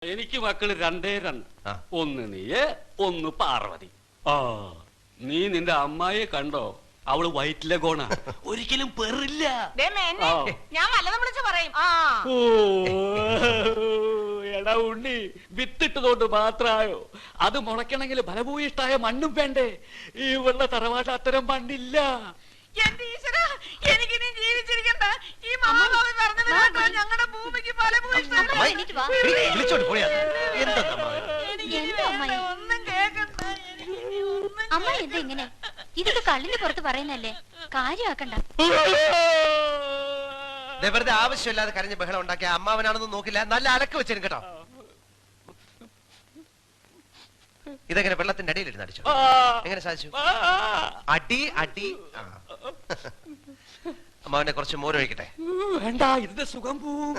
എനിക്ക് മക്കള് രണ്ടേ രണ്ട്. ആ. ഒന്ന് നീയ്, ഒന്ന് പാർവതി. ആ, നീ നിന്റെ അമ്മായിയെ കണ്ടോ? അവള് വയറ്റിലെ കോണ, ഒരിക്കലും പെറില്ല. ദേ മേന്നെ, ആ. ഞാൻ വല്ലതും വിളിച്ച് പറയും. ആ ഓ, എടാ ഉണ്ണി, വിത്തിട്ടതുകൊണ്ട് മാത്രായോ? അത് മുളയ്ക്കണമെങ്കിൽ ഫലഭൂയിഷ്ടായ മണ്ണും വേണ്ടേ? ഈ വെള്ള തറവാട്ട് അത്തരം മണ്ണില്ല. എന്റെ ഈശ്വരാ, എനിക്കിനി ജീവിച്ചിരിക്കണ്ട. ഈ മഹാഭാവി പറഞ്ഞത് കേട്ടോ, ഞങ്ങളുടെ ഭൂമിക്ക് ഫലഭൂയിഷ്ഠമല്ല. വിളിച്ചോണ്ട് പോയാ എന്താ എനിക്കിനി എന്താ അമ്മായി? വേണ്ട, ഒന്നും കേൾക്കണ്ട. എനിക്കിനി ഒന്നും അമ്മ എന്താ ഇങ്ങനെ? ഇതൊക്കെ കള്ളിന് പുറത്ത് പറയുന്നല്ലേ, കാര്യമാക്കണ്ട. വെറുതെ ആവശ്യമില്ലാതെ കരഞ്ഞ് ബഹളം ഉണ്ടാക്കിയ അമ്മാവനാണെന്ന് നോക്കില്ല, നല്ല അലക്ക് വെച്ചിരും കേട്ടോ. ഇതെങ്ങനെ വെള്ളത്തിന്റെ അടിയിലിരുന്ന് അടിച്ചു? എങ്ങനെ സാധിച്ചു? അടി അടി. അമ്മാവനെ കുറച്ച് മോരൊഴിക്കട്ടെ? വേണ്ട, ഇതിന്റെ സുഖം പോവും.